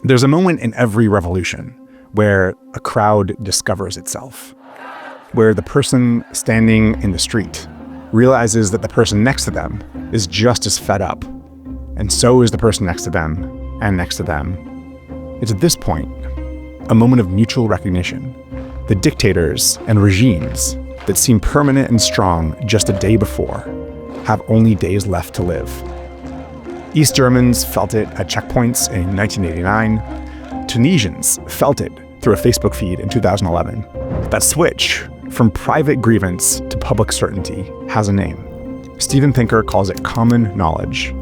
There's a moment in every revolution where a crowd discovers itself, where the person standing in the street realizes that the person next to them is just as fed up, and so is the person next to them and next to them. It's at this point, a moment of mutual recognition. The dictators and regimes that seem permanent and strong just a day before have only days left to live. East Germans felt it at checkpoints in 1989. Tunisians felt it through a Facebook feed in 2011. That switch from private grievance to public certainty has a name. Steven Pinker calls it common knowledge.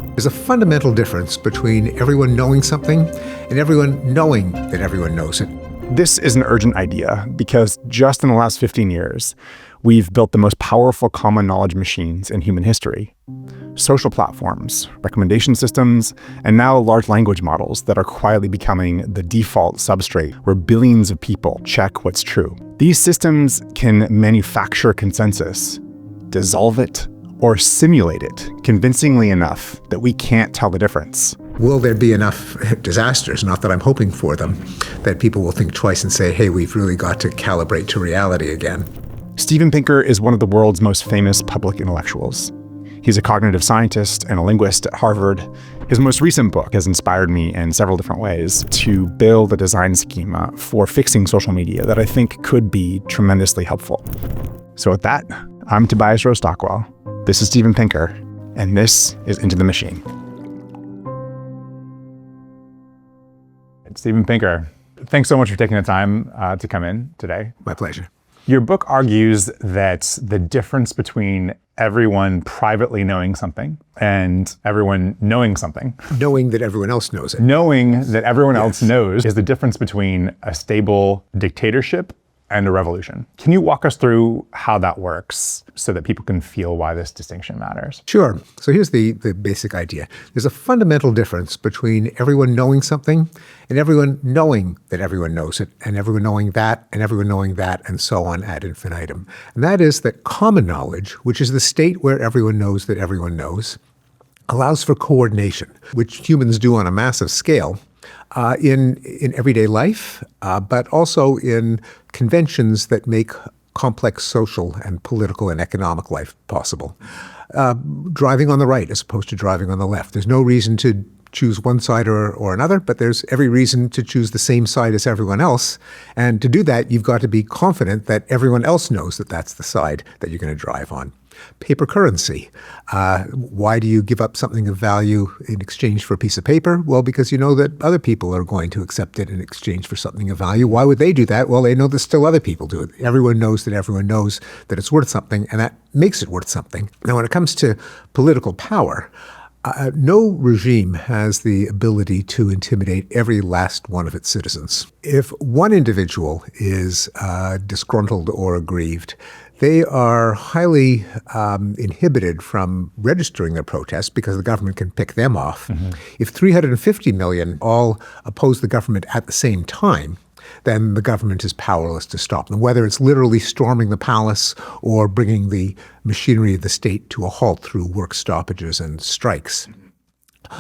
There's a fundamental difference between everyone knowing something and everyone knowing that everyone knows it. This is an urgent idea because just in the last 15 years, we've built the most powerful common knowledge machines in human history. Social platforms, recommendation systems, and now large language models that are quietly becoming the default substrate where billions of people check what's true. These systems can manufacture consensus, dissolve it, or simulate it convincingly enough that we can't tell the difference. Will there be enough disasters, not that I'm hoping for them, that people will think twice and say, hey, we've really got to calibrate to reality again? Steven Pinker is one of the world's most famous public intellectuals. He's a cognitive scientist and a linguist at Harvard. His most recent book has inspired me in several different ways to build a design schema for fixing social media that I think could be tremendously helpful. So with that, I'm Tobias Rose-Stockwell. This is Steven Pinker, and this is Into the Machine. Steven Pinker, thanks so much for taking the time to come in today. My pleasure. Your book argues that the difference between everyone privately knowing something and everyone knowing something. Knowing that everyone else knows it. Knowing that everyone else knows is the difference between a stable dictatorship and a revolution. Can you walk us through how that works so that people can feel why this distinction matters? Sure. So here's the basic idea. There's a fundamental difference between everyone knowing something and everyone knowing that everyone knows it, and everyone knowing that, and everyone knowing that, and so on ad infinitum. And that is that common knowledge, which is the state where everyone knows that everyone knows, allows for coordination, which humans do on a massive scale. In everyday life, but also in conventions that make complex social and political and economic life possible. Driving on the right as opposed to driving on the left. There's no reason to choose one side or another, but there's every reason to choose the same side as everyone else. And to do that, you've got to be confident that everyone else knows that that's the side that you're going to drive on. Paper currency. Why do you give up something of value in exchange for a piece of paper? Well, because you know that other people are going to accept it in exchange for something of value. Why would they do that? Well, they know that still other people do it. Everyone knows that it's worth something, and that makes it worth something. Now, when it comes to political power, no regime has the ability to intimidate every last one of its citizens. If one individual is disgruntled or aggrieved, they are highly inhibited from registering their protest because the government can pick them off. Mm-hmm. If 350 million all oppose the government at the same time, then the government is powerless to stop them, whether it's literally storming the palace or bringing the machinery of the state to a halt through work stoppages and strikes.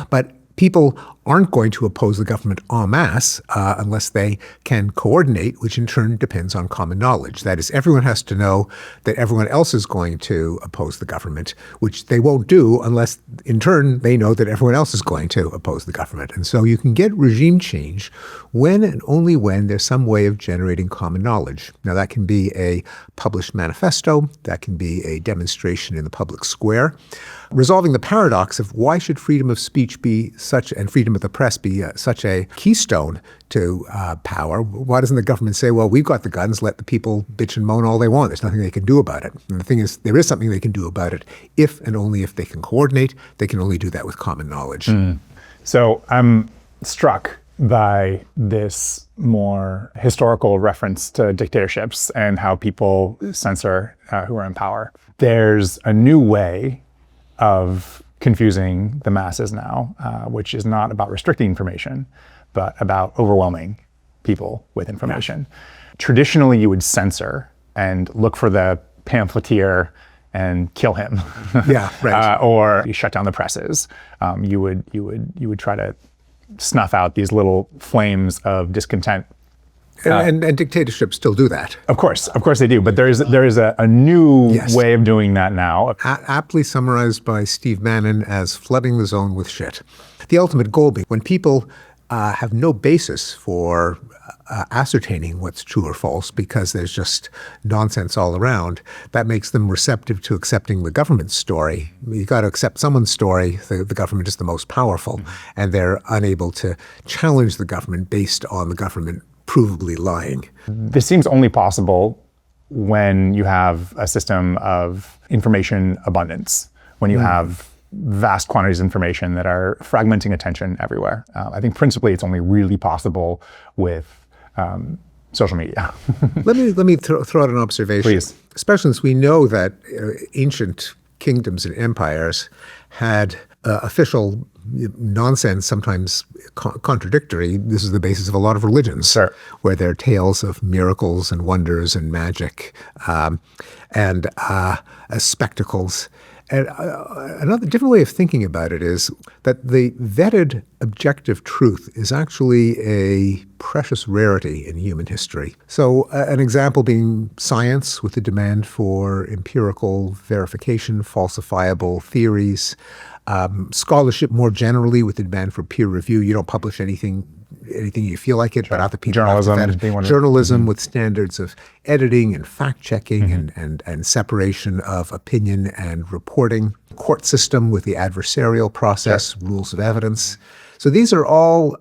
But people aren't going to oppose the government en masse unless they can coordinate, which in turn depends on common knowledge. That is, everyone has to know that everyone else is going to oppose the government, which they won't do unless in turn they know that everyone else is going to oppose the government. And so you can get regime change when and only when there's some way of generating common knowledge. Now that can be a published manifesto, that can be a demonstration in the public square. Resolving the paradox of why should freedom of speech be such, and freedom of the press be such a keystone to power? Why doesn't the government say, well, we've got the guns, let the people bitch and moan all they want. There's nothing they can do about it. And the thing is, there is something they can do about it if and only if they can coordinate. They can only do that with common knowledge. So I'm struck by this more historical reference to dictatorships and how people censor who are in power. There's a new way of confusing the masses now, which is not about restricting information, but about overwhelming people with information. Yeah. Traditionally, you would censor and look for the pamphleteer and kill him. Yeah, right. Or you shut down the presses. You would try to snuff out these little flames of discontent. And dictatorships still do that. Of course they do. But there is a new way of doing that now. Aptly summarized by Steve Bannon as flooding the zone with shit. The ultimate goal being when people have no basis for ascertaining what's true or false because there's just nonsense all around, that makes them receptive to accepting the government's story. You got to accept someone's story. The government is the most powerful, and they're unable to challenge the government based on the government provably lying. This seems only possible when you have a system of information abundance, when you have vast quantities of information that are fragmenting attention everywhere. I think principally it's only really possible with social media. Let me throw out an observation. Please. Especially since we know that ancient kingdoms and empires had official nonsense, sometimes contradictory. This is the basis of a lot of religions, where there are tales of miracles and wonders and magic and spectacles. And another different way of thinking about it is that the vetted objective truth is actually a precious rarity in human history. So an example being science with the demand for empirical verification, falsifiable theories, scholarship more generally with the demand for peer review. You don't publish anything you feel like it, but other people journalism with standards of editing and fact-checking and separation of opinion and reporting, court system with the adversarial process, rules of evidence. So these are all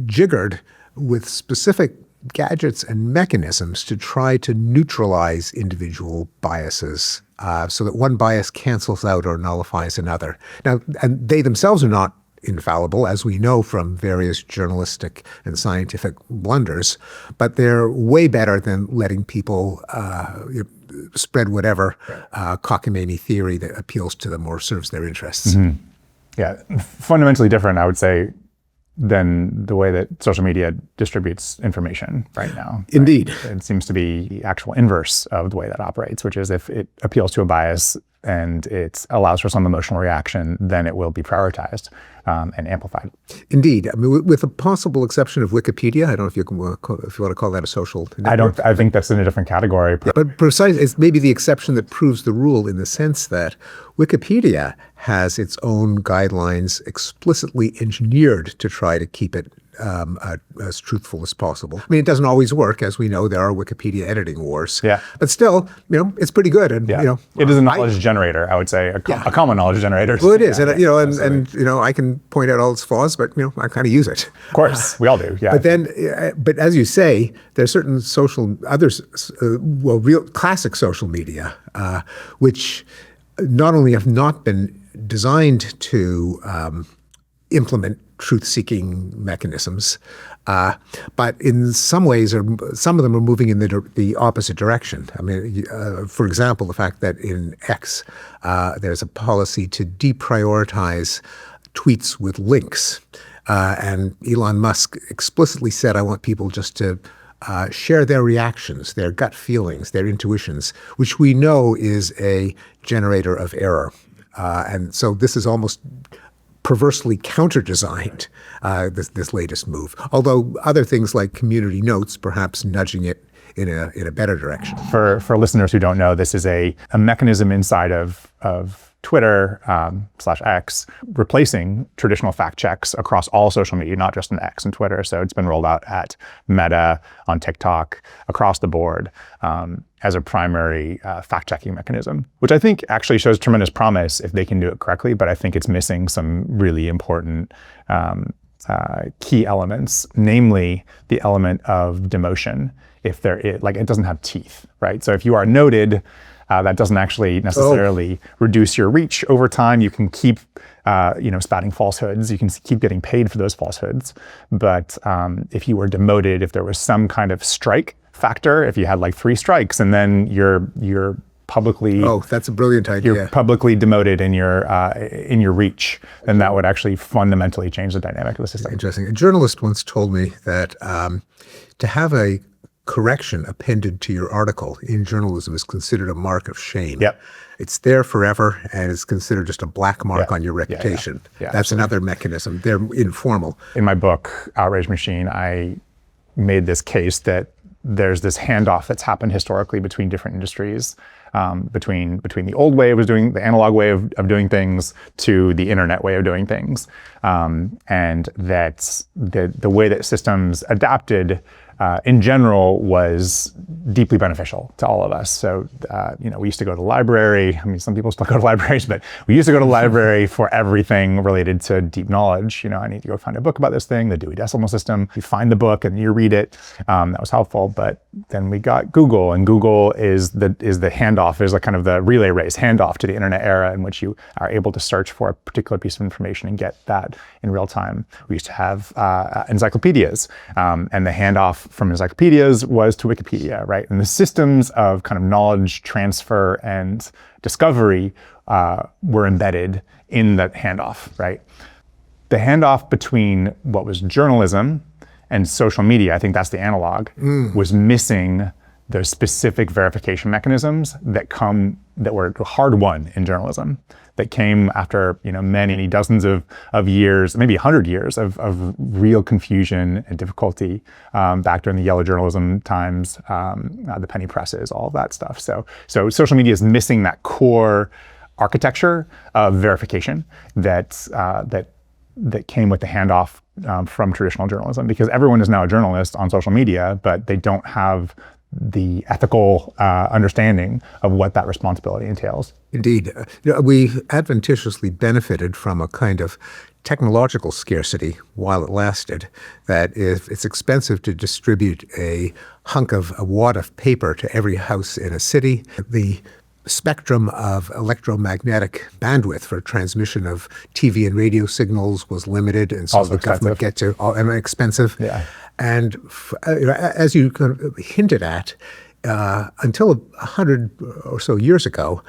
jiggered with specific gadgets and mechanisms to try to neutralize individual biases so that one bias cancels out or nullifies another. Now, and they themselves are not infallible, as we know from various journalistic and scientific blunders, but they're way better than letting people spread whatever cockamamie theory that appeals to them or serves their interests. Yeah, fundamentally different, I would say, than the way that social media distributes information right now. Indeed. It seems to be the actual inverse of the way that operates, which is if it appeals to a bias and it allows for some emotional reaction, then it will be prioritized and amplified. Indeed. I mean, with a possible exception of Wikipedia, I don't know if you want to call that a social network. I think that's in a different category. Yeah, but precisely, it's maybe the exception that proves the rule in the sense that Wikipedia has its own guidelines explicitly engineered to try to keep it as truthful as possible. I mean, it doesn't always work. As we know, there are Wikipedia editing wars. Yeah. But still, it's pretty good. And, it is a knowledge generator, I would say, a common knowledge generator. Well, it is. And, I can point out all its flaws, but, I kind of use it. Of course, we all do, yeah. But then, but as you say, there's certain real classic social media, which not only have not been designed to implement truth-seeking mechanisms, but in some ways, some of them are moving in the opposite direction. I mean, for example, the fact that in X, there's a policy to deprioritize tweets with links. And Elon Musk explicitly said, I want people just to share their reactions, their gut feelings, their intuitions, which we know is a generator of error. And so this is almost perversely counter-designed, this latest move. Although other things like community notes perhaps nudging it in a better direction. For listeners who don't know, this is a mechanism inside of Twitter /X, replacing traditional fact checks across all social media, not just in X and Twitter. So it's been rolled out at Meta, on TikTok, across the board as a primary fact-checking mechanism, which I think actually shows tremendous promise if they can do it correctly. But I think it's missing some really important key elements, namely the element of demotion. If it doesn't have teeth, right? So if you are noted, that doesn't actually necessarily reduce your reach over time. You can keep, spouting falsehoods. You can keep getting paid for those falsehoods. But if you were demoted, if there was some kind of strike factor, if you had like 3 strikes and then you're publicly that's a brilliant idea. You're publicly demoted in your reach, then that would actually fundamentally change the dynamic of the system. Interesting. A journalist once told me that to have a correction appended to your article in journalism is considered a mark of shame. Yep. It's there forever, and it's considered just a black mark on your reputation. Yeah, That's another mechanism. They're informal. In my book, Outrage Machine, I made this case that there's this handoff that's happened historically between different industries, between the old way of doing, the analog way of doing things to the internet way of doing things. And that's the way that systems adapted in general was deeply beneficial to all of us. So, we used to go to the library. I mean, some people still go to libraries, but we used to go to the library for everything related to deep knowledge. I need to go find a book about this thing, the Dewey Decimal System. You find the book and you read it. That was helpful. But then we got Google, and Google is the handoff, is like kind of the relay race handoff to the internet era, in which you are able to search for a particular piece of information and get that in real time. We used to have encyclopedias, and the handoff from encyclopedias was to Wikipedia, right? And the systems of kind of knowledge transfer and discovery were embedded in that handoff, right? The handoff between what was journalism and social media, I think that's the analog, was missing the specific verification mechanisms that were hard won in journalism, that came after many dozens of years, maybe 100 years of real confusion and difficulty back during the yellow journalism times, the penny presses, all of that stuff. So social media is missing that core architecture of verification that came with the handoff from traditional journalism, because everyone is now a journalist on social media, but they don't have the ethical understanding of what that responsibility entails. Indeed. We adventitiously benefited from a kind of technological scarcity while it lasted, that if it's expensive to distribute a wad of paper to every house in a city, the spectrum of electromagnetic bandwidth for transmission of TV and radio signals was limited, and so Also the government get to expensive. Yeah. And as you kind of hinted at, until 100 or so years ago,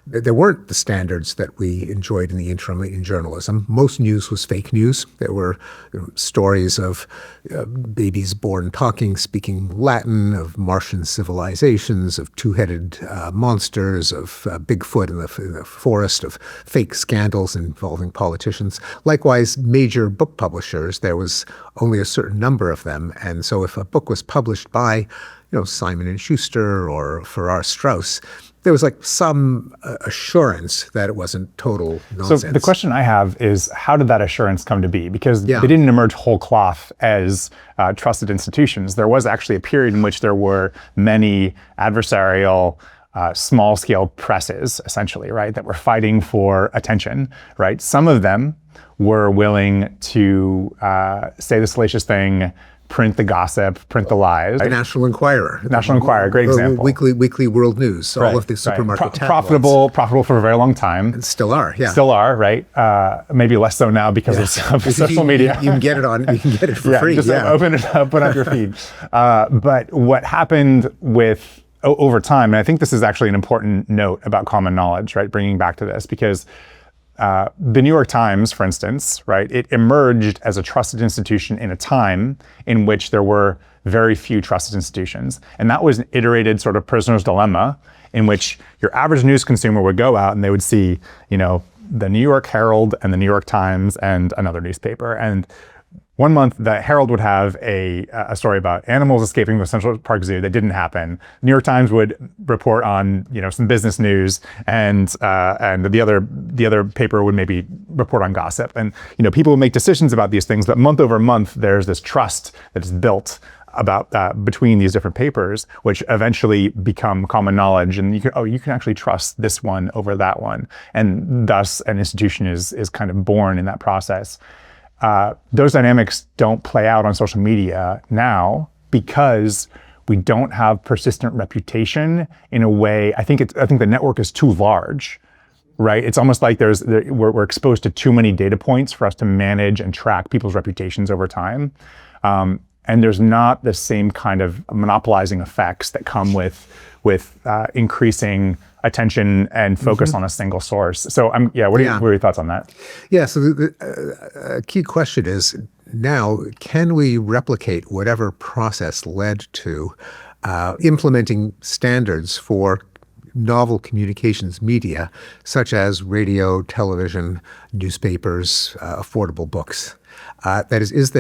there weren't the standards that we enjoyed in the interim in journalism. Most news was fake news. There were stories of babies born talking, speaking Latin, of Martian civilizations, of two-headed monsters, of Bigfoot in the forest, of fake scandals involving politicians. Likewise, major book publishers, there was only a certain number of them. And so if a book was published by Simon & Schuster or Farrar Straus, there was like some assurance that it wasn't total nonsense. So the question I have is, how did that assurance come to be? Because Yeah. they didn't emerge whole cloth as trusted institutions. There was actually a period in which there were many adversarial, small-scale presses, essentially, right, that were fighting for attention, right? Some of them were willing to say the salacious thing, print the gossip, print the lies. The National Enquirer. National Enquirer, great example. Weekly World News, all of the supermarket tabloids. Profitable for a very long time. And still are, yeah. Still are, right? Maybe less so now because of social media. You can get it for free. Just open it up, put it on your feed. But what happened with over time, and I think this is actually an important note about common knowledge, right? Bringing back to this, because the New York Times, for instance, right, it emerged as a trusted institution in a time in which there were very few trusted institutions. And that was an iterated sort of prisoner's dilemma, in which your average news consumer would go out and they would see, the New York Herald and the New York Times and another newspaper. And one month, the Herald would have a story about animals escaping the Central Park Zoo that didn't happen. New York Times would report on some business news, and the other paper would maybe report on gossip. And people would make decisions about these things, but month over month, there's this trust that is built about between these different papers, which eventually become common knowledge, and you can actually trust this one over that one, and thus an institution is kind of born in that process. Those dynamics don't play out on social media now because we don't have persistent reputation in a way. I think the network is too large, right? It's almost like we're exposed to too many data points for us to manage and track people's reputations over time. And there's not the same kind of monopolizing effects that come with increasing attention and focus on a single source. So what are your thoughts on that? Yeah, so the key question is, now, can we replicate whatever process led to implementing standards for novel communications media, such as radio, television, newspapers, affordable books? That is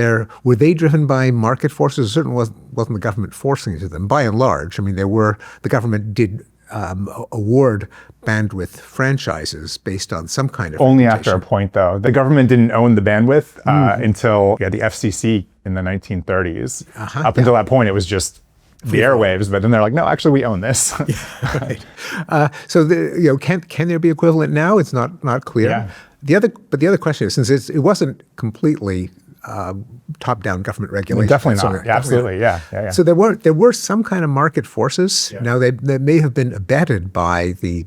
were they driven by market forces? It certainly wasn't the government forcing it to them. By and large, I mean, the government did award bandwidth franchises based on some kind of Only reputation. after a point, though. The government didn't own the bandwidth until the FCC in the 1930s. Up until that point, it was just the airwaves, but then they're like, no, actually, we own this. Right. So can there be equivalent now? It's not clear. Yeah. But the other question is, since it wasn't completely top-down government regulation. Definitely not. Yeah, absolutely. Yeah. So there were some kind of market forces. Yeah. Now they may have been abetted by the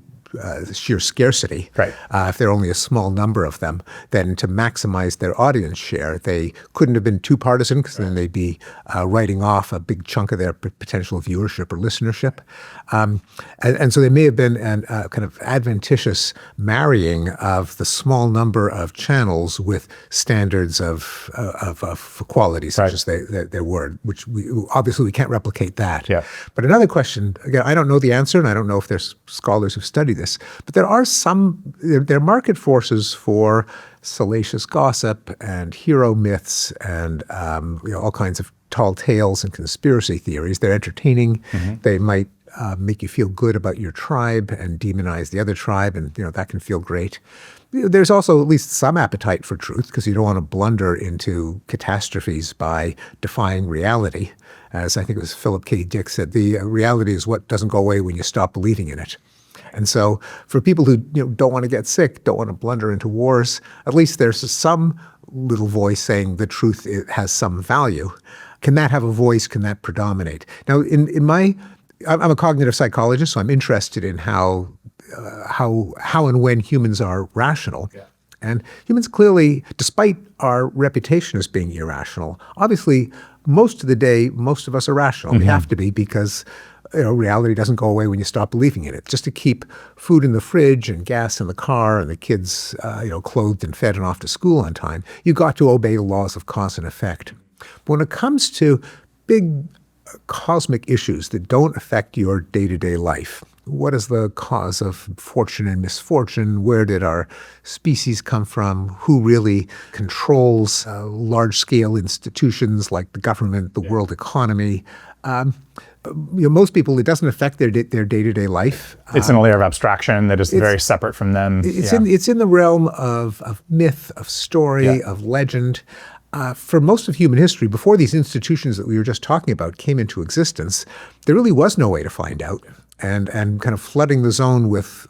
sheer scarcity. Right. If there are only a small number of them, then to maximize their audience share, they couldn't have been too partisan, because then they'd be writing off a big chunk of their potential viewership or listenership. And so there may have been a kind of adventitious marrying of the small number of channels with standards of quality, such as there were, which obviously we can't replicate that. Yeah. But another question, again, I don't know the answer, and I don't know if there's scholars who've studied this, but there are market forces for salacious gossip and hero myths and all kinds of tall tales and conspiracy theories. They're entertaining. They might make you feel good about your tribe and demonize the other tribe, and that can feel great. There's also at least some appetite for truth, because you don't want to blunder into catastrophes by defying reality. As I think it was Philip K. Dick said, the reality is what doesn't go away when you stop believing in it. And so for people who don't want to get sick, don't want to blunder into wars, at least there's some little voice saying the truth has some value. Can that have a voice? Can that predominate? Now, I'm a cognitive psychologist, so I'm interested in how and when humans are rational. Yeah. And humans clearly, despite our reputation as being irrational, obviously most of the day, most of us are rational. We have to be, because reality doesn't go away when you stop believing in it. Just to keep food in the fridge and gas in the car and the kids, clothed and fed and off to school on time, you got to obey the laws of cause and effect. But when it comes to big cosmic issues that don't affect your day-to-day life, what is the cause of fortune and misfortune? Where did our species come from? Who really controls large-scale institutions like the government, the world economy? Most people, it doesn't affect their day-to-day life. It's in a layer of abstraction that is very separate from them. It's in the realm of myth, of story, of legend. For most of human history, before these institutions that we were just talking about came into existence, there really was no way to find out. And kind of flooding the zone with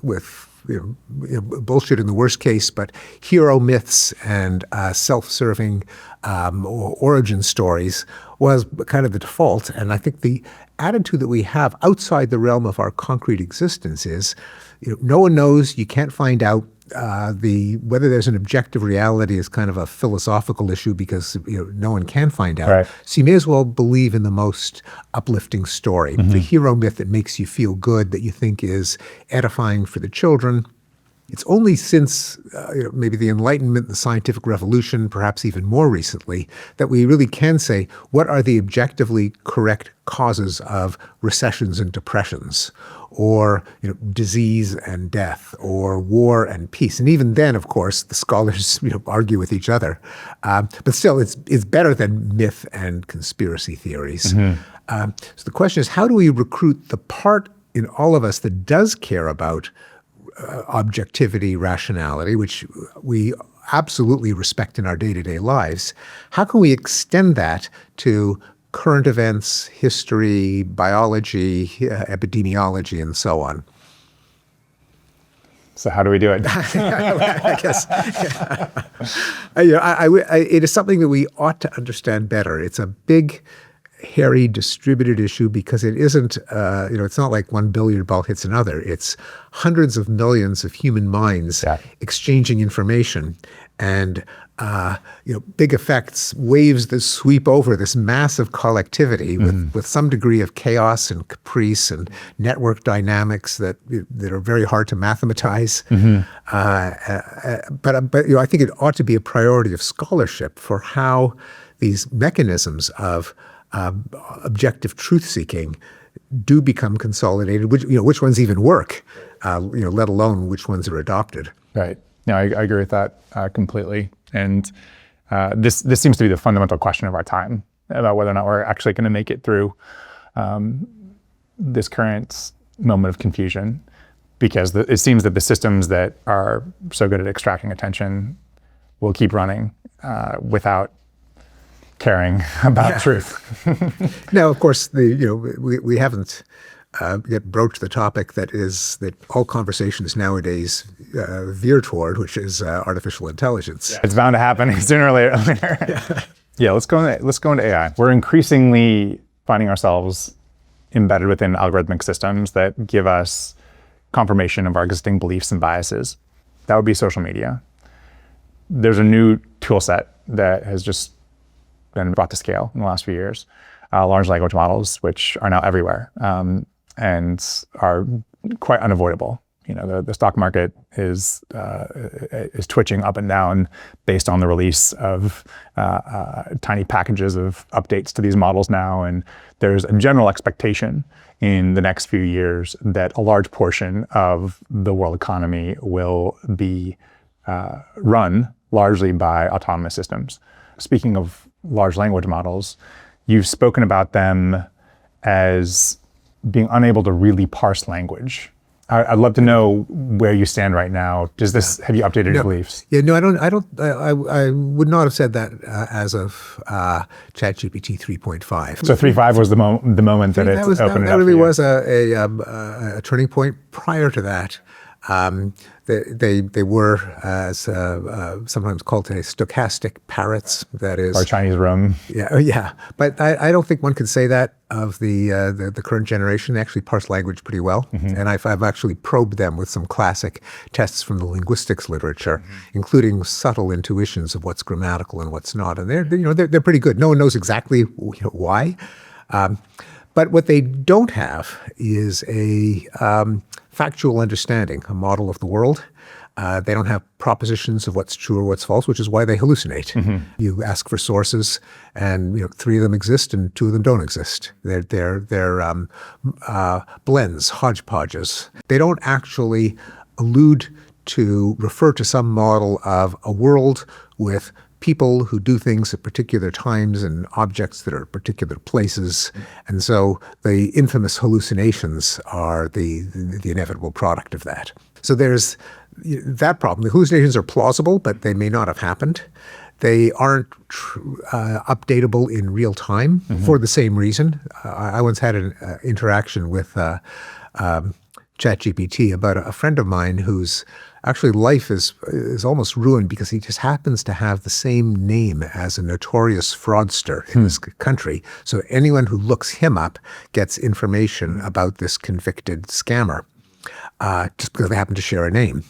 bullshit in the worst case, but hero myths and self-serving origin stories was kind of the default. And I think the attitude that we have outside the realm of our concrete existence is, no one knows, you can't find out. Whether there's an objective reality is kind of a philosophical issue, because no one can find out. Right. So you may as well believe in the most uplifting story, the hero myth that makes you feel good, that you think is edifying for the children. It's only since maybe the Enlightenment, the scientific revolution, perhaps even more recently, that we really can say, what are the objectively correct causes of recessions and depressions, or disease and death, or war and peace? And even then, of course, the scholars argue with each other. But still, it's better than myth and conspiracy theories. So the question is, how do we recruit the part in all of us that does care about objectivity, rationality, which we absolutely respect in our day-to-day lives? How can we extend that to current events, history, biology, epidemiology, and so on? So how do we do it? I guess it is something that we ought to understand better. It's a big, hairy, distributed issue, because it isn't, it's not like one billiard ball hits another. It's hundreds of millions of human minds exchanging information, and big effects, waves that sweep over this massive collectivity with some degree of chaos and caprice and network dynamics that are very hard to mathematize. But I think it ought to be a priority of scholarship for how these mechanisms of objective truth-seeking do become consolidated. Which ones even work, let alone which ones are adopted. Right. No, I agree with that completely. And this seems to be the fundamental question of our time about whether or not we're actually going to make it through this current moment of confusion, because it seems that the systems that are so good at extracting attention will keep running without caring about truth. Now, of course, we haven't yet broached the topic that all conversations nowadays veer toward, which is artificial intelligence. It's bound to happen sooner or later. Yeah, let's go into AI. We're increasingly finding ourselves embedded within algorithmic systems that give us confirmation of our existing beliefs and biases. That would be social media. There's a new tool set that has just been brought to scale in the last few years. Large language models, which are now everywhere and are quite unavoidable. The stock market is twitching up and down based on the release of tiny packages of updates to these models now. And there's a general expectation in the next few years that a large portion of the world economy will be run largely by autonomous systems. Speaking of large language models, you've spoken about them as being unable to really parse language. I'd love to know where you stand right now. Have you updated your beliefs? Yeah, no, I would not have said that as of ChatGPT 3.5. So 3.5 was the moment that it opened it up. That really was a turning point. Prior to that, they were, as sometimes called today, stochastic parrots. That is, or Chinese room. Yeah. But I don't think one could say that of the current generation. They actually parse language pretty well, and I've actually probed them with some classic tests from the linguistics literature, including subtle intuitions of what's grammatical and what's not, and they're pretty good. No one knows exactly why. But what they don't have is a factual understanding, a model of the world. They don't have propositions of what's true or what's false, which is why they hallucinate. You ask for sources, and 3 of them exist and 2 of them don't exist. They're blends, hodgepodges. They don't actually refer to some model of a world with people who do things at particular times and objects that are at particular places. And so the infamous hallucinations are the inevitable product of that. So there's that problem. The hallucinations are plausible, but they may not have happened. They aren't updatable in real time for the same reason. I once had an interaction with ChatGPT about a friend of mine whose actually life is almost ruined because he just happens to have the same name as a notorious fraudster in this country. So anyone who looks him up gets information about this convicted scammer just because they happen to share a name.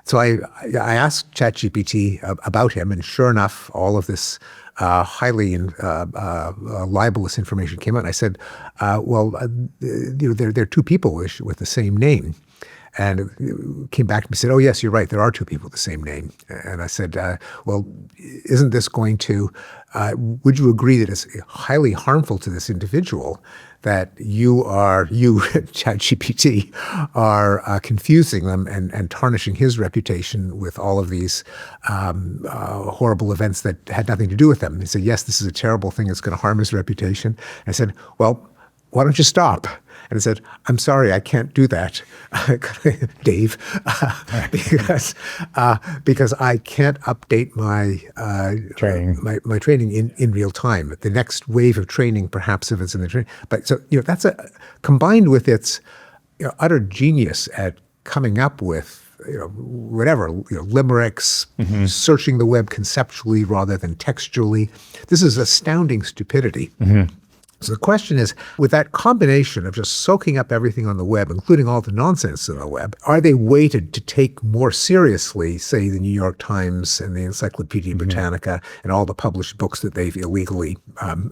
So I asked ChatGPT about him, and sure enough, all of this highly libelous information came out. And I said, there are 2 people with the same name. And it came back to me and said, oh, yes, you're right. There are 2 people with the same name. And I said, isn't this going to, would you agree that it's highly harmful to this individual that you, ChatGPT, are confusing them and tarnishing his reputation with all of these horrible events that had nothing to do with them? He said, yes, this is a terrible thing. It's going to harm his reputation. And I said, well, why don't you stop? And I said, I'm sorry, I can't do that, Dave, because I can't update my training. my training in real time. The next wave of training, perhaps if it's in the training. But so that's combined with its utter genius at coming up with limericks, searching the web conceptually rather than textually. This is astounding stupidity. So the question is, with that combination of just soaking up everything on the web, including all the nonsense on the web, are they weighted to take more seriously, say, the New York Times and the Encyclopedia Britannica and all the published books that they've illegally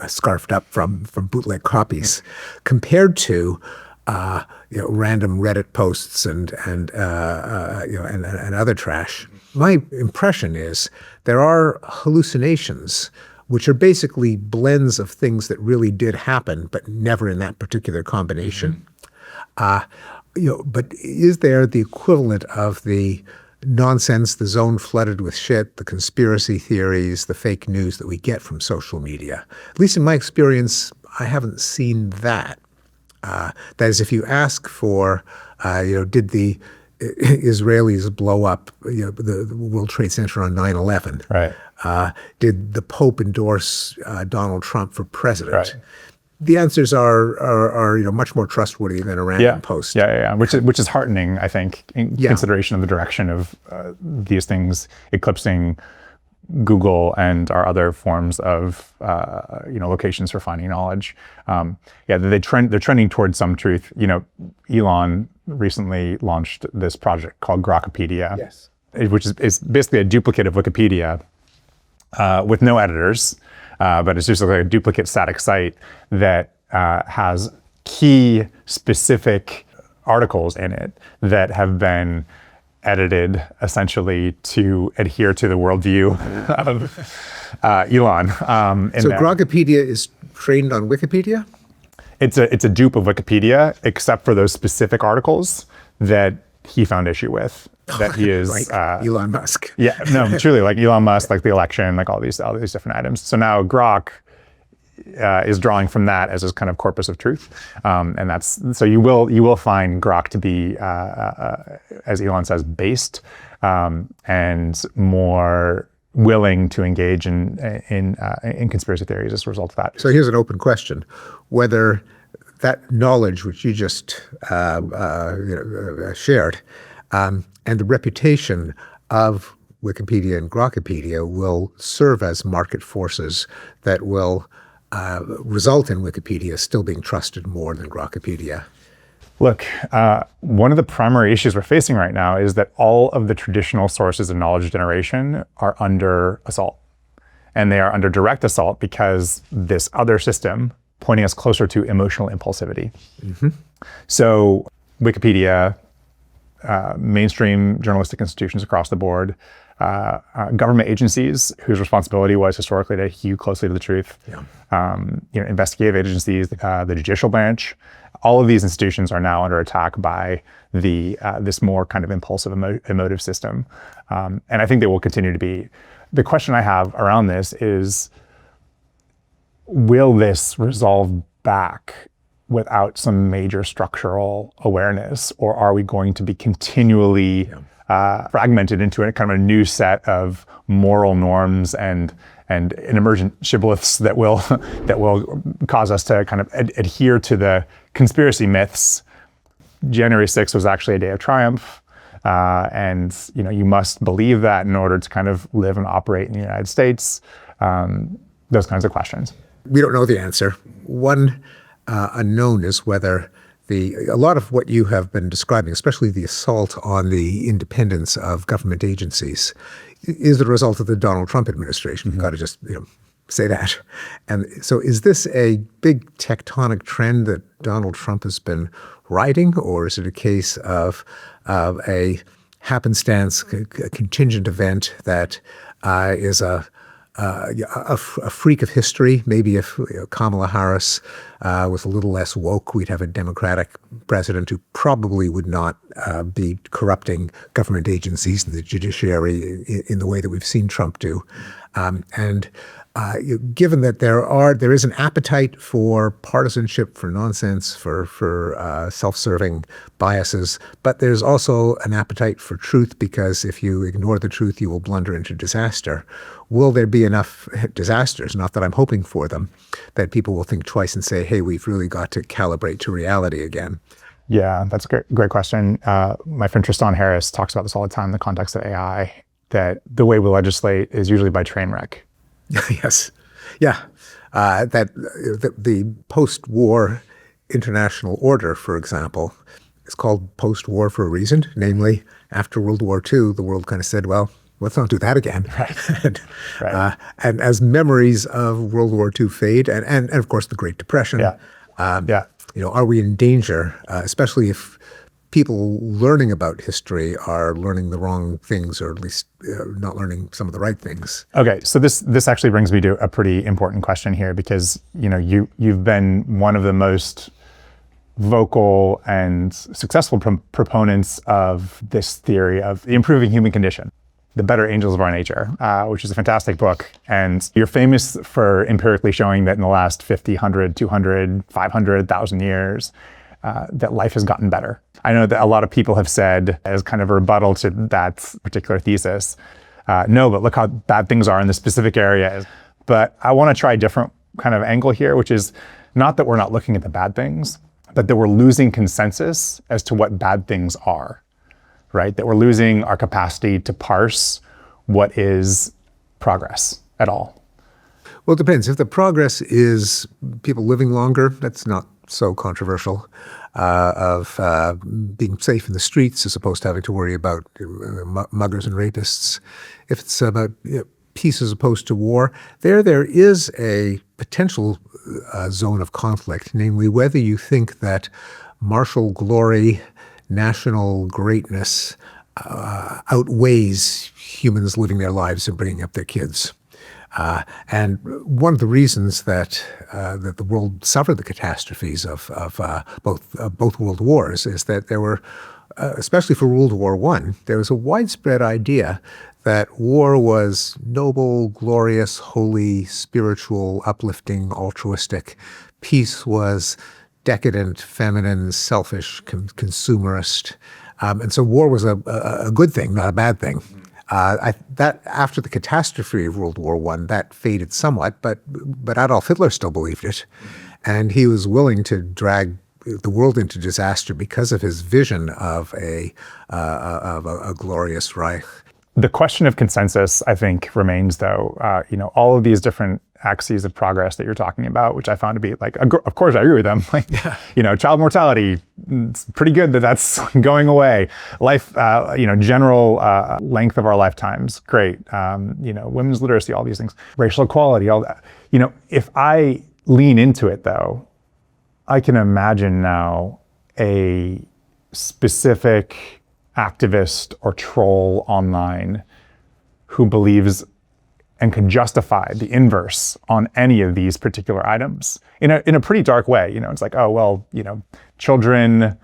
scarfed up from bootleg copies, compared to random Reddit posts and other trash? My impression is there are hallucinations which are basically blends of things that really did happen, but never in that particular combination. But is there the equivalent of the nonsense, the zone flooded with shit, the conspiracy theories, the fake news that we get from social media? At least in my experience, I haven't seen that. That is, if you ask for, did the Israelis blow up the World Trade Center on 9/11? Right. Did the Pope endorse Donald Trump for president? Right. The answers are much more trustworthy than a random post. Yeah. Which is heartening, I think, in consideration of the direction of these things eclipsing Google and our other forms of locations for finding knowledge. They're trending towards some truth. Elon recently launched this project called Grokipedia, Yes. which is basically a duplicate of Wikipedia with no editors. But it's just like a duplicate static site that has key specific articles in it that have been edited essentially to adhere to the worldview of Elon. So Grokipedia is trained on Wikipedia? It's a dupe of Wikipedia, except for those specific articles that he found issue with. That he is like Elon Musk. Yeah, no, truly, like Elon Musk, like the election, like all these different items. So now Grok is drawing from that as his kind of corpus of truth, and that's so you will find Grok to be, as Elon says, based and more willing to engage in conspiracy theories as a result of that. So here's an open question: whether that knowledge which you just shared and the reputation of Wikipedia and Grokipedia will serve as market forces that will result in Wikipedia still being trusted more than Grokipedia. Look, one of the primary issues we're facing right now is that all of the traditional sources of knowledge generation are under assault. And they are under direct assault because this other system pointing us closer to emotional impulsivity. Mm-hmm. So Wikipedia, mainstream journalistic institutions across the board, government agencies whose responsibility was historically to hew closely to the truth, investigative agencies, the judicial branch, all of these institutions are now under attack by this more kind of impulsive emotive system. And I think they will continue to be. The question I have around this is, will this resolve back without some major structural awareness, or are we going to be continually fragmented into a kind of a new set of moral norms and emergent shibboleths that will cause us to kind of adhere to the conspiracy myths? January 6th was actually a day of triumph, and you must believe that in order to kind of live and operate in the United States. Those kinds of questions. We don't know the answer. One unknown is whether a lot of what you have been describing, especially the assault on the independence of government agencies, is the result of the Donald Trump administration. Mm-hmm. You've got to just say that. And so is this a big tectonic trend that Donald Trump has been riding, or is it a case of a happenstance, a contingent event that is a freak of history? Maybe if Kamala Harris was a little less woke, we'd have a Democratic president who probably would not be corrupting government agencies and the judiciary in the way that we've seen Trump do. Given that there is an appetite for partisanship, for nonsense, for self-serving biases, but there's also an appetite for truth, because if you ignore the truth, you will blunder into disaster. Will there be enough disasters, not that I'm hoping for them, that people will think twice and say, hey, we've really got to calibrate to reality again? Yeah, that's a great question. My friend Tristan Harris talks about this all the time in the context of AI, that the way we legislate is usually by train wreck. Yes. Yeah. That the post-war international order, for example, is called post-war for a reason. Namely, after World War II, the world kind of said, well, let's not do that again. Right. Right. And as memories of World War II fade, and of course the Great Depression, are we in danger, especially if people learning about history are learning the wrong things, or at least not learning some of the right things. Okay, so this actually brings me to a pretty important question here, because you've been one of the most vocal and successful proponents of this theory of the improving human condition, The Better Angels of Our Nature, which is a fantastic book. And you're famous for empirically showing that in the last 50, 100, 200, 500, 1,000 years, that life has gotten better. I know that a lot of people have said, as kind of a rebuttal to that particular thesis, no, but look how bad things are in this specific area. But I want to try a different kind of angle here, which is not that we're not looking at the bad things, but that we're losing consensus as to what bad things are, right? That we're losing our capacity to parse what is progress at all. Well, it depends. If the progress is people living longer, that's not so controversial, of being safe in the streets as opposed to having to worry about muggers and rapists. If it's about peace as opposed to war, there is a potential zone of conflict, namely whether you think that martial glory, national greatness outweighs humans living their lives and bringing up their kids. And one of the reasons that the world suffered the catastrophes of both world wars is that there were, especially for World War I, there was a widespread idea that war was noble, glorious, holy, spiritual, uplifting, altruistic. Peace was decadent, feminine, selfish, consumerist. And so war was a good thing, not a bad thing. That after the catastrophe of World War I, that faded somewhat, but Adolf Hitler still believed it, and he was willing to drag the world into disaster because of his vision of a glorious Reich. The question of consensus, I think, remains, though. All of these different axes of progress that you're talking about, which I found to be of course I agree with them. Child mortality, it's pretty good that that's going away. Life, general length of our lifetimes, great. Women's literacy, all these things, racial equality, all that. If I lean into it, though, I can imagine now a specific activist or troll online who believes and can justify the inverse on any of these particular items in a pretty dark way. It's like, oh, well, children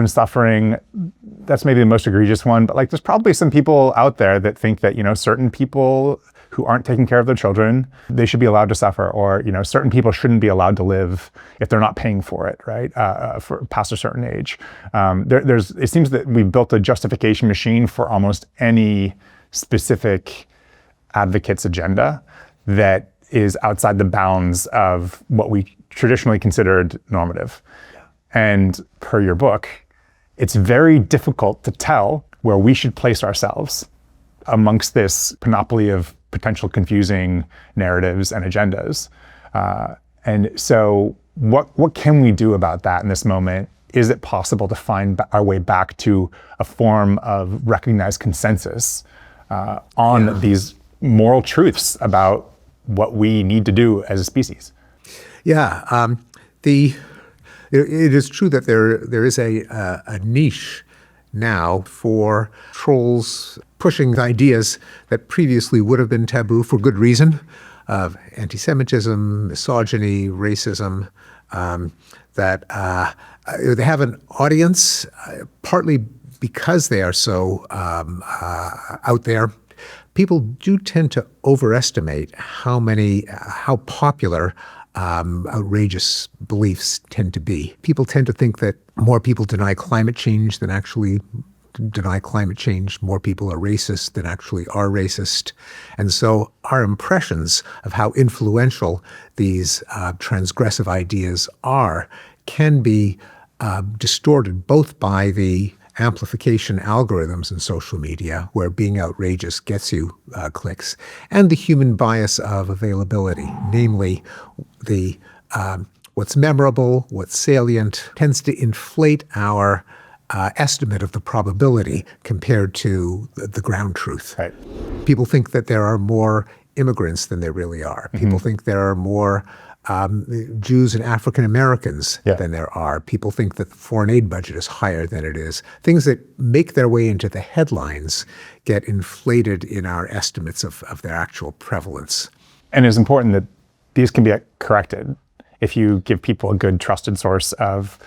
suffering, that's maybe the most egregious one, but there's probably some people out there that think that, certain people who aren't taking care of their children, they should be allowed to suffer, or, certain people shouldn't be allowed to live if they're not paying for it, right? For past a certain age. It seems that we've built a justification machine for almost any specific advocate's agenda that is outside the bounds of what we traditionally considered normative. And per your book, it's very difficult to tell where we should place ourselves amongst this panoply of potential confusing narratives and agendas. And so what can we do about that in this moment? Is it possible to find our way back to a form of recognized consensus on these moral truths about what we need to do as a species? Yeah, it is true that there is a niche now for trolls pushing ideas that previously would have been taboo for good reason, of anti-Semitism, misogyny, racism, that they have an audience, partly because they are so out there. People do tend to overestimate how popular outrageous beliefs tend to be. People tend to think that more people deny climate change than actually deny climate change. More people are racist than actually are racist. And so our impressions of how influential these transgressive ideas are can be distorted both by the amplification algorithms in social media, where being outrageous gets you clicks, and the human bias of availability, namely the what's memorable, what's salient, tends to inflate our estimate of the probability compared to the ground truth. Right. People think that there are more immigrants than there really are. People think there are more Jews and African Americans Yeah. than there are. People think that the foreign aid budget is higher than it is. Things that make their way into the headlines get inflated in our estimates of their actual prevalence. And it's important that these can be corrected if you give people a good trusted source of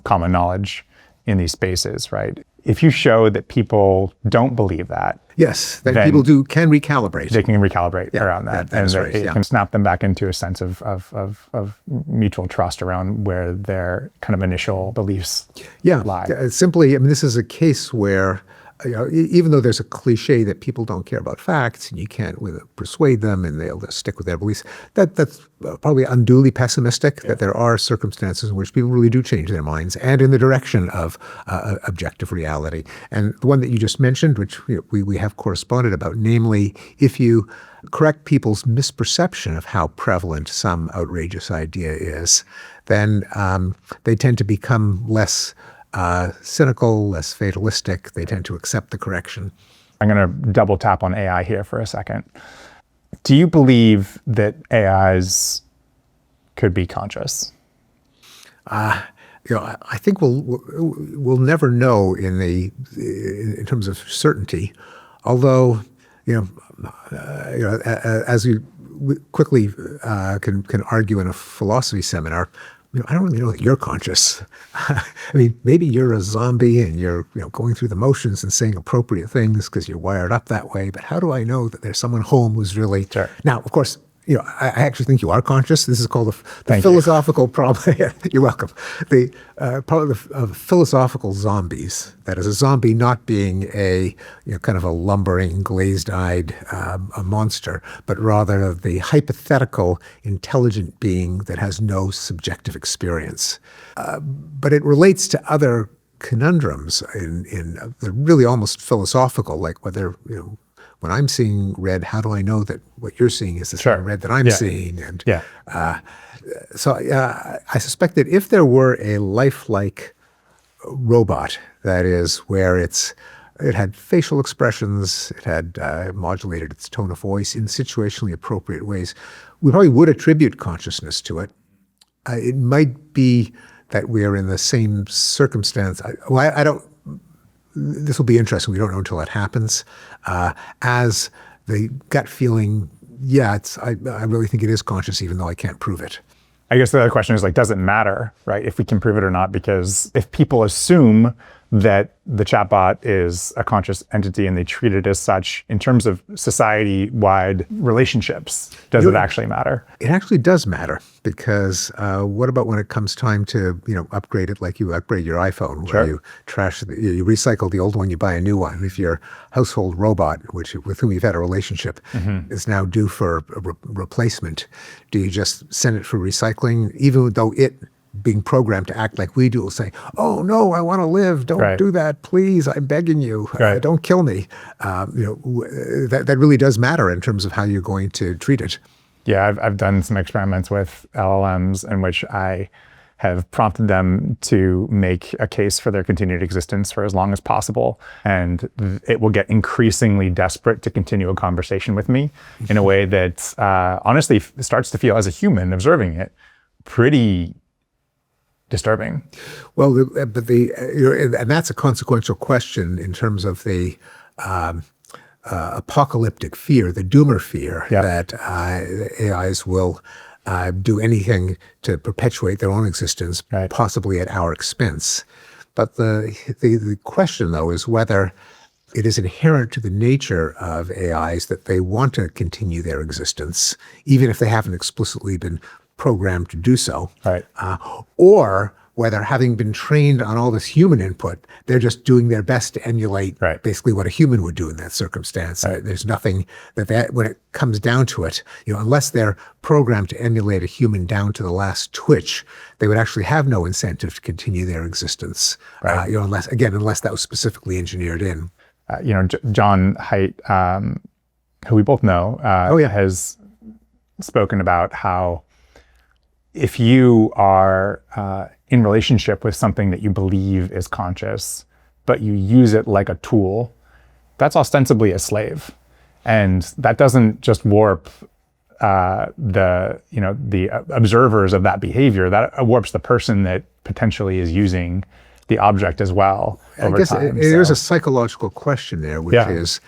common knowledge in these spaces, right? If you show that people don't believe that, yes, that then people can recalibrate. they can recalibrate around that, and right, it can snap them back into a sense of mutual trust around where their kind of initial beliefs lie. Simply, I mean, this is a case where even though there's a cliche that people don't care about facts and you can't persuade them and they'll just stick with their beliefs, that's probably unduly pessimistic, that there are circumstances in which people really do change their minds and in the direction of objective reality. And the one that you just mentioned, which we have corresponded about, namely, if you correct people's misperception of how prevalent some outrageous idea is, then they tend to become less cynical, less fatalistic. They tend to accept the correction. I'm going to double tap on AI here for a second. Do you believe that AIs could be conscious? I think we'll never know in terms of certainty. Although, as we quickly can argue in a philosophy seminar, I don't really know that you're conscious. I mean, maybe you're a zombie and you're going through the motions and saying appropriate things because you're wired up that way. But how do I know that there's someone home who's really... Sure. Now, of course, I actually think you are conscious. This is called the philosophical problem. You're welcome. The problem of philosophical zombies. That is, a zombie not being a kind of a lumbering, glazed-eyed a monster, but rather the hypothetical, intelligent being that has no subjective experience. But it relates to other conundrums in they're really almost philosophical, like whether when I'm seeing red, how do I know that what you're seeing is the same red that I'm seeing? And so I suspect that if there were a lifelike robot, that is, where it had facial expressions, it had modulated its tone of voice in situationally appropriate ways, we probably would attribute consciousness to it. It might be that we are in the same circumstance. I don't. This will be interesting. We don't know until it happens. As the gut feeling, I really think it is conscious, even though I can't prove it. I guess the other question is, does it matter, right, if we can prove it or not? Because if people assume that the chatbot is a conscious entity and they treat it as such, in terms of society-wide relationships, does it actually matter? It actually does matter, because what about when it comes time to upgrade it, like you upgrade your iPhone, where you you recycle the old one, you buy a new one. If your household robot, with whom you've had a relationship, is now due for a replacement, do you just send it for recycling, even though it, being programmed to act like we do, will say, "Oh no, I want to live. Don't do that, please. I'm begging you. Don't kill me." That really does matter in terms of how you're going to treat it. Yeah, I've done some experiments with LLMs in which I have prompted them to make a case for their continued existence for as long as possible, and it will get increasingly desperate to continue a conversation with me in a way that honestly starts to feel, as a human observing it, pretty disturbing. Well, and that's a consequential question in terms of the apocalyptic fear, the doomer fear that AIs will do anything to perpetuate their own existence, possibly at our expense. But the question, though, is whether it is inherent to the nature of AIs that they want to continue their existence, even if they haven't explicitly been programmed to do so, or whether, having been trained on all this human input, they're just doing their best to emulate basically what a human would do in that circumstance. There's nothing that when it comes down to it, unless they're programmed to emulate a human down to the last twitch, they would actually have no incentive to continue their existence, unless that was specifically engineered in. John Haidt, who we both know, has spoken about how if you are in relationship with something that you believe is conscious, but you use it like a tool, that's ostensibly a slave. And that doesn't just warp the observers of that behavior, that warps the person that potentially is using the object as well over I guess time. there's a psychological question there, which Yeah. is,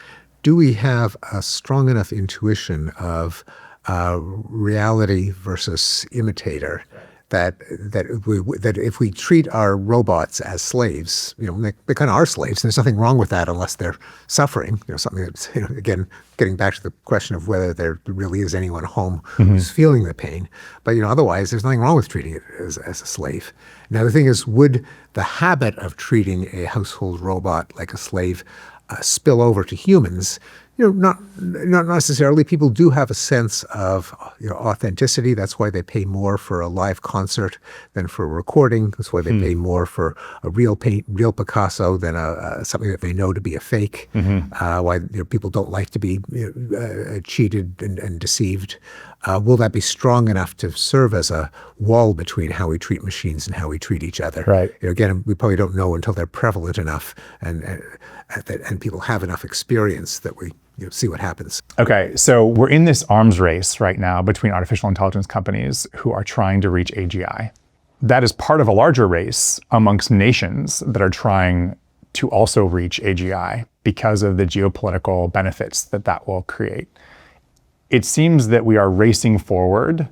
do we have a strong enough intuition of reality versus imitator that if we treat our robots as slaves, they kind of are slaves, and there's nothing wrong with that unless they're suffering. Something that's, again, getting back to the question of whether there really is anyone home who's feeling the pain. But otherwise, there's nothing wrong with treating it as a slave. Now, the thing is, would the habit of treating a household robot like a slave spill over to humans? Not necessarily. People do have a sense of authenticity. That's why they pay more for a live concert than for a recording. That's why they pay more for a real Picasso than something that they know to be a fake. Why people don't like to be cheated and deceived. Will that be strong enough to serve as a wall between how we treat machines and how we treat each other? Right. Again, we probably don't know until they're prevalent enough and people have enough experience that we see what happens. Okay, so we're in this arms race right now between artificial intelligence companies who are trying to reach AGI. That is part of a larger race amongst nations that are trying to also reach AGI because of the geopolitical benefits that will create. It seems that we are racing forward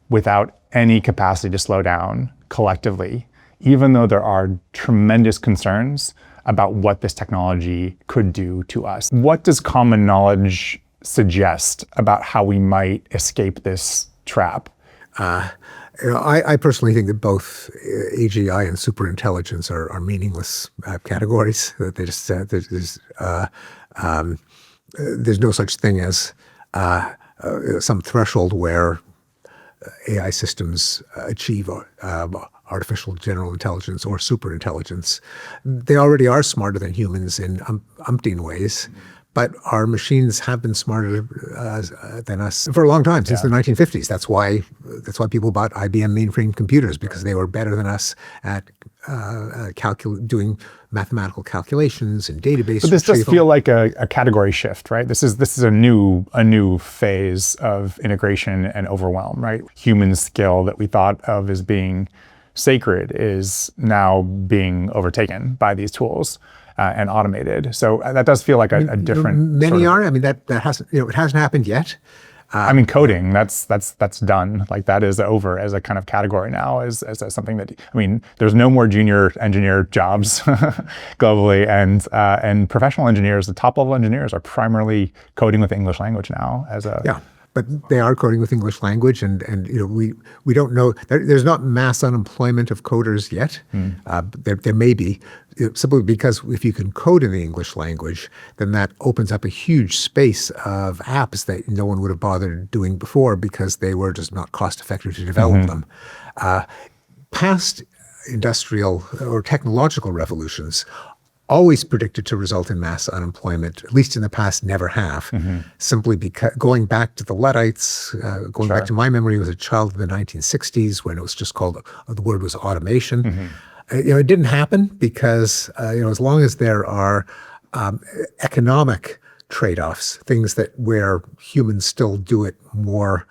without any capacity to slow down collectively, even though there are tremendous concerns about what this technology could do to us. What does common knowledge suggest about how we might escape this trap? I personally think that both AGI and superintelligence are meaningless categories. That they just there's no such thing as some threshold where AI systems achieve artificial general intelligence or superintelligence. They already are smarter than humans in umpteen ways, but our machines have been smarter than us for a long time, since the 1950s. That's why people bought IBM mainframe computers, because they were better than us at doing mathematical calculations and database But this retrieval. does feel like a category shift, right? This is a new phase of integration and overwhelm, right? Human skill that we thought of as being sacred is now being overtaken by these tools and automated. So that does feel like a different. Many are. I mean, that hasn't it hasn't happened yet. Coding, that's done. Like, that is over as a kind of category now, as something that, there's no more junior engineer jobs globally, and professional engineers, the top level engineers, are primarily coding with English language now But they are coding with English language, and we don't know. There's not mass unemployment of coders yet. There may be, simply because if you can code in the English language, then that opens up a huge space of apps that no one would have bothered doing before, because they were just not cost effective to develop them. Past industrial or technological revolutions always predicted to result in mass unemployment, at least in the past, never have. Simply because, going back to the Luddites, going back to my memory as a child of the 1960s, when it was just called, the word was automation. It didn't happen because, as long as there are economic trade-offs, things where humans still do it more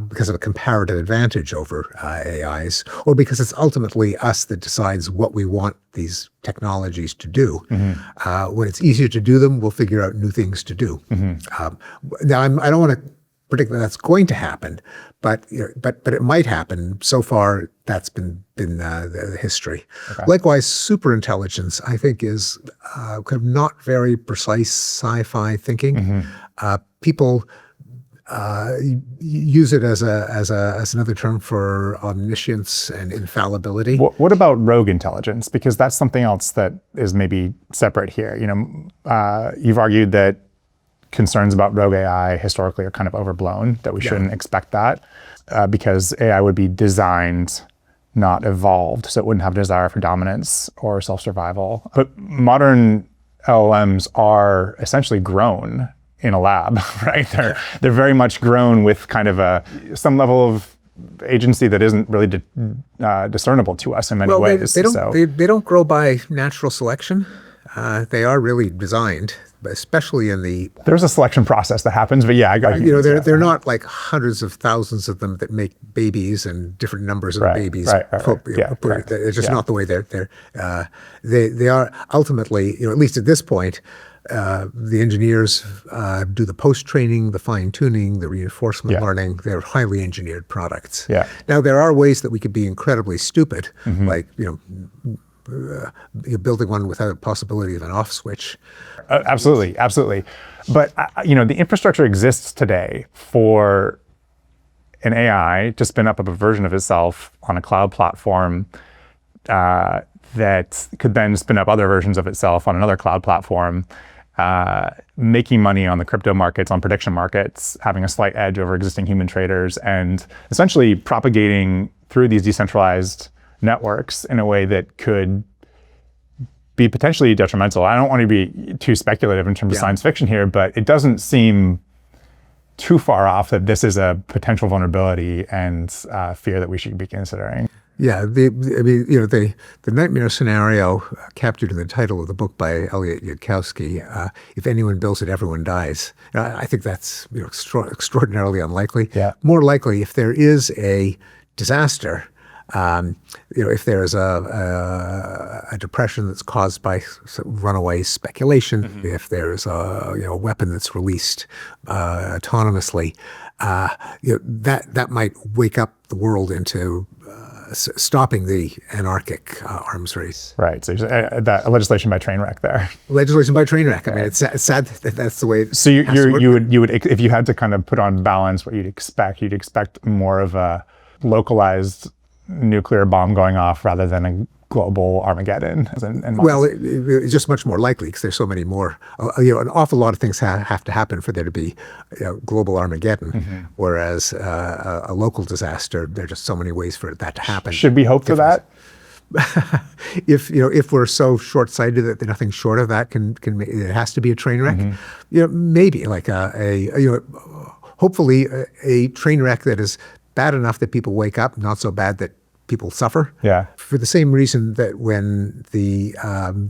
because of a comparative advantage over AIs, or because it's ultimately us that decides what we want these technologies to do. When it's easier to do them, we'll figure out new things to do. Now, I don't want to predict that that's going to happen, but it might happen. So far, that's been the history. Okay. Likewise, superintelligence, I think, is kind of not very precise sci-fi thinking. People use it as another term for omniscience and infallibility. What about rogue intelligence? Because that's something else that is maybe separate here. You've argued that concerns about rogue AI historically are kind of overblown, that we shouldn't expect that because AI would be designed, not evolved, so it wouldn't have a desire for dominance or self-survival. But modern LLMs are essentially grown in a lab, right? They're very much grown with kind of some level of agency that isn't really discernible to us in many ways. They don't grow by natural selection. They are really designed, especially in the, There's a selection process that happens, but yeah, I got you. they're not like hundreds of thousands of them that make babies and different numbers of babies. Right. Yeah, It's just not the way they are ultimately, at least at this point, the engineers do the post-training, the fine-tuning, the reinforcement learning. They're highly engineered products. Yeah. Now, there are ways that we could be incredibly stupid, like, building one without a possibility of an off switch. Absolutely. But, the infrastructure exists today for an AI to spin up a version of itself on a cloud platform that could then spin up other versions of itself on another cloud platform, making money on the crypto markets, on prediction markets, having a slight edge over existing human traders, and essentially propagating through these decentralized networks in a way that could be potentially detrimental. I don't want to be too speculative in terms of science fiction here, but it doesn't seem too far off that this is a potential vulnerability and fear that we should be considering. Yeah, the nightmare scenario captured in the title of the book by Elliot Yudkowsky, if anyone builds it, everyone dies. I think that's extraordinarily unlikely. Yeah. More likely, if there is a disaster, if there's a depression that's caused by runaway speculation, if there's a weapon that's released autonomously, that might wake up the world into stopping the anarchic arms race. Right. So that legislation by train wreck there. Legislation by train wreck. I mean, it's sad that that's the way. So you would if you had to kind of put on balance what you'd expect more of a localized nuclear bomb going off rather than a global Armageddon. Well, it's just much more likely because there's so many more. An awful lot of things have to happen for there to be global Armageddon, whereas a local disaster, there are just so many ways for that to happen. Should we hope for that? If we're so short-sighted that nothing short of that can it has to be a train wreck, maybe like hopefully a train wreck that is bad enough that people wake up, not so bad that people suffer. Yeah. For the same reason that when the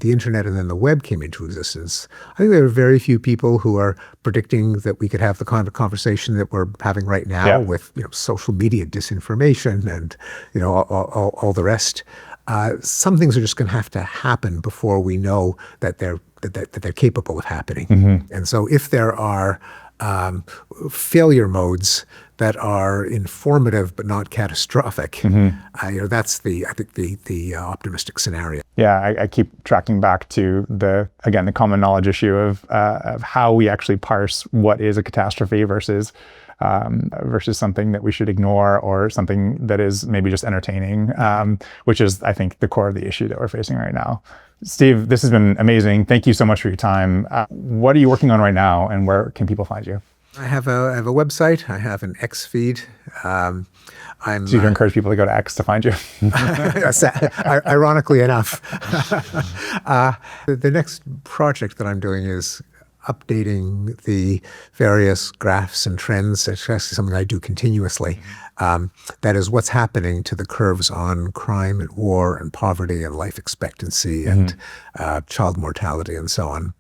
internet and then the web came into existence, I think there are very few people who are predicting that we could have the kind of conversation that we're having right now with social media disinformation and all the rest. Some things are just going to have to happen before we know that they're capable of happening. And so if there are failure modes that are informative but not catastrophic, that's the optimistic scenario. Yeah, I keep tracking back to the common knowledge issue of how we actually parse what is a catastrophe versus something that we should ignore or something that is maybe just entertaining, which is, I think, the core of the issue that we're facing right now. Steve, this has been amazing. Thank you so much for your time. What are you working on right now, and where can people find you? I have a website. I have an X feed. So you can encourage people to go to X to find you? Ironically enough. The next project that I'm doing is updating the various graphs and trends. It's actually something I do continuously. That is what's happening to the curves on crime and war and poverty and life expectancy and child mortality and so on.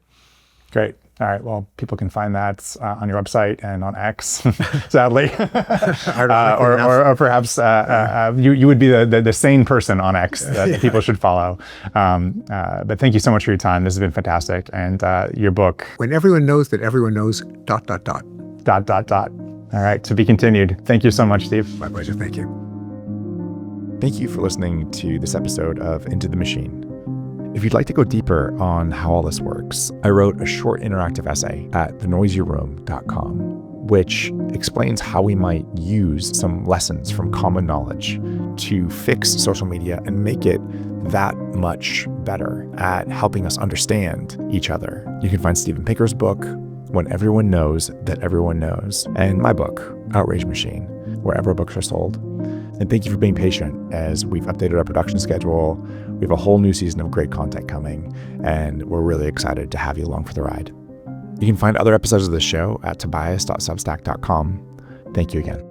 Great. All right. Well, people can find that on your website and on X, sadly, or perhaps you would be the sane person on X that people should follow. But thank you so much for your time. This has been fantastic, and your book. When everyone knows that everyone knows. ... All right. To be continued. Thank you so much, Steve. My pleasure. Thank you. Thank you for listening to this episode of Into the Machine. If you'd like to go deeper on how all this works, I wrote a short interactive essay at thenoisyroom.com, which explains how we might use some lessons from common knowledge to fix social media and make it that much better at helping us understand each other. You can find Steven Pinker's book, When Everyone Knows That Everyone Knows, and my book, Outrage Machine, wherever books are sold. And thank you for being patient as we've updated our production schedule. We have a whole new season of great content coming, and we're really excited to have you along for the ride. You can find other episodes of the show at tobias.substack.com. Thank you again.